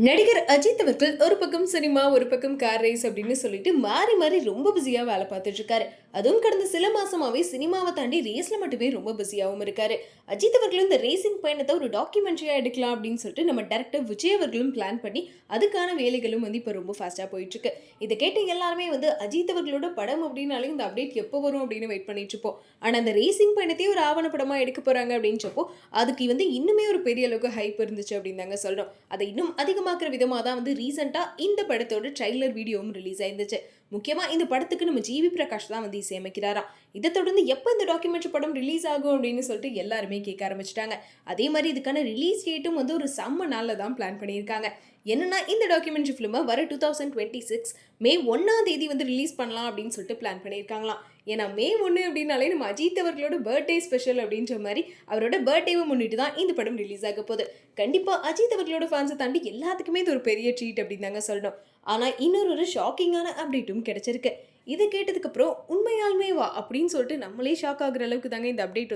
நடிகர் அஜித் அவர்கள் ஒரு பக்கம் சினிமா ஒரு பக்கம் கார் ரேஸ் அப்படின்னு சொல்லிட்டு மாறி மாறி ரொம்ப பிஸியா வேலை பார்த்துட்டு இருக்காரு. அதுவும் கடந்த சில மாசமாவே சினிமாவை தாண்டி ரேஸ்ல மட்டுமே ரொம்ப பிஸியாகவும் இருக்காரு. அஜித் அவர்களும் இந்த ரேசிங் பயணத்தை ஒரு டாக்குமெண்ட்ரியா எடுக்கலாம் அப்படின்னு சொல்லிட்டு நம்ம டைரக்டர் விஜய் அவர்களும் பிளான் பண்ணி அதுக்கான வேலைகளும் இப்போ ரொம்ப ஃபாஸ்டா போயிட்டு இருக்கு. இதை கேட்டு எல்லாருமே அஜித் அவர்களோட படம் அப்படின்னாலே இந்த அப்டேட் எப்போ வரும் அப்படின்னு வெயிட் பண்ணிட்டு இருப்போம். ஆனா அந்த ரேசிங் பயணத்தையே ஒரு ஆவணப்படமா எடுக்க போறாங்க அப்படின்றப்போ அதுக்கு இன்னுமே ஒரு பெரிய அளவுக்கு ஹைப் இருந்துச்சு அப்படின்னு தாங்க சொல்றோம். அதை இன்னும் அதிகமாக்குற விதமாக தான் ரீசெண்டா இந்த படத்தோட ட்ரைலர் வீடியோவும் ரிலீஸ் ஆயிருந்துச்சு. முக்கியமா இந்த படத்துக்கு நம்ம ஜிவி பிரகாஷ் தான் இசையமைக்கிறாராம். இதை தொடர்ந்து எப்போ இந்த டாக்குமெண்ட்ரி படம் ரிலீஸ் ஆகும் அப்படின்னு சொல்லிட்டு எல்லாருமே கேட்க ஆரம்பிச்சிட்டாங்க. அதே மாதிரி இதுக்கான ரிலீஸ் டேட்டும் ஒரு செம்ம நாள்ல தான் பிளான் பண்ணியிருக்காங்க. என்னன்னா இந்த டாக்குமெண்ட்ரி ஃபிலிமை வர 2026 மே 1ஆம் தேதி ரிலீஸ் பண்ணலாம் அப்படின்னு சொல்லிட்டு பிளான் பண்ணியிருக்காங்களாம். ஏன்னா மே 1 அப்படின்னாலே நம்ம அஜித் அவர்களோட பர்த்டே ஸ்பெஷல் அப்படின்ற மாதிரி அவரோட பர்த்டேவை முன்னிட்டு தான் இந்த படம் ரிலீஸ் ஆக போகுது. கண்டிப்பா அஜித் அவர்களோட ஃபேன்ஸை தாண்டி எல்லாத்துக்குமே இது ஒரு பெரிய ட்ரீட் அப்படின்னு தாங்க சொல்லணும். ஆனா இன்னொரு ஷாக்கிங்கான அப்டேட்டும் கிடைச்சிருக்கு. இதை கேட்டதுக்கு அப்புறம் உண்மையாலுமே வா அப்படின்னு சொல்லிட்டு நம்மளே ஷாக் ஆகுற அளவுக்கு தாங்க இந்த அப்டேட்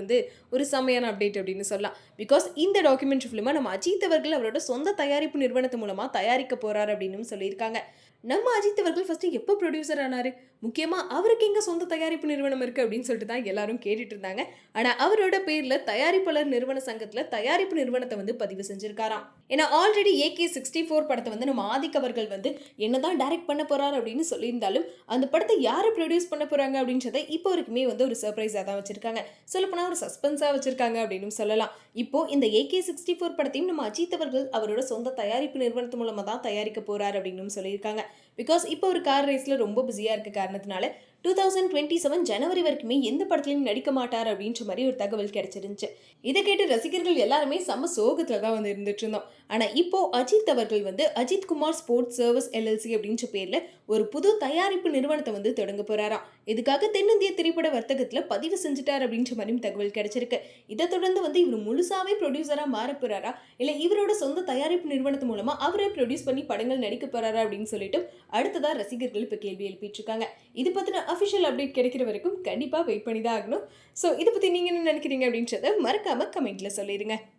ஒரு செம்மையான அப்டேட் அப்படின்னு சொல்லலாம். பிகாஸ் இந்த டாக்குமெண்ட்ரி ஃபிலிமை நம்ம அஜித் அவர்கள் அவரோட சொந்த தயாரிப்பு நிறுவனத்து மூலமா தயாரிக்க போறாரு அப்படின்னு சொல்லியிருக்காங்க. நம்ம அஜித் அவர்கள் ஃபர்ஸ்ட் எப்போ ப்ரொடியூசர் ஆனாரு, முக்கியமா அவருக்கு எங்க சொந்த தயாரிப்பு நிறுவனம் இருக்கு அப்படின்னு சொல்லிட்டு தான் எல்லாரும் கேட்டுட்டு இருந்தாங்க. ஆனா அவரோட பேர்ல தயாரிப்பாளர் நிறுவன சங்கத்துல தயாரிப்பு நிறுவனத்தை பதிவு செஞ்சிருக்காராம். ஏன்னா ஆல்ரெடி AK64 படத்தை நம்ம ஆதிக் அவர்கள் என்னதான் டைரக்ட் பண்ண போறாரு அப்படின்னு சொல்லியிருந்தாலும் அந்த படத்தை யாரை ப்ரொடியூஸ் பண்ண போறாங்க அப்படின்றத இப்போ வரைக்குமே ஒரு சர்ப்ரைஸா தான் வச்சிருக்காங்க. சொல்லப்போனா ஒரு சஸ்பென்ஸா வச்சிருக்காங்க அப்படின்னு சொல்லலாம். இப்போ இந்த AK64 படத்தையும் நம்ம அஜித் அவர்கள் அவரோட சொந்த தயாரிப்பு நிறுவனத்து மூலமா தான் தயாரிக்க போறாரு அப்படின்னு சொல்லியிருக்காங்க. பிகாஸ் இப்போ ஒரு கார் ரேஸ்ல ரொம்ப பிஸியா இருக்க காரணத்தினால 2027 ஜனவரி வரைக்குமே எந்த படத்துலையும் நடிக்க மாட்டார் அப்படின்ற மாதிரி ஒரு தகவல் கிடைச்சிருந்துச்சு. இதை கேட்டு ரசிகர்கள் எல்லாருமே செம்ம சோகத்துல தான் இருந்துட்டு இருந்தோம். ஆனா இப்போ அஜித் அவர்கள் Ajith Kumar sports service LLC அப்படின்ற பேர்ல ஒரு புது தயாரிப்பு நிறுவனத்தை தொடங்க போறாராம். இதுக்காக தென்னிந்திய திரைப்பட வர்த்தகத்துல பதிவு செஞ்சுட்டார் அப்படின்ற மாதிரியும் தகவல் கிடைச்சிருக்கு. இதை தொடர்ந்து இவர் முழுசாவே ப்ரொடியூசரா மாற போறாரா இல்ல இவரோட சொந்த தயாரிப்பு நிறுவனத்து மூலமா அவரே ப்ரொடியூஸ் பண்ணி படங்கள் நடிக்க போறாரா அப்படின்னு சொல்லிட்டு அடுத்ததா ரசிகர்கள் இப்ப கேள்வி எழுப்பிட்டு இருக்காங்க. இது பத்தின அஃபிஷியல் அப்டேட் கிடைக்கிற வரைக்கும் கண்டிப்பா வெயிட் பண்ணி தான் ஆகணும். ஸோ இதை பத்தி நீங்க என்ன நினைக்கிறீங்க அப்படின்றத மறக்காம கமெண்ட்ல சொல்லிடுங்க.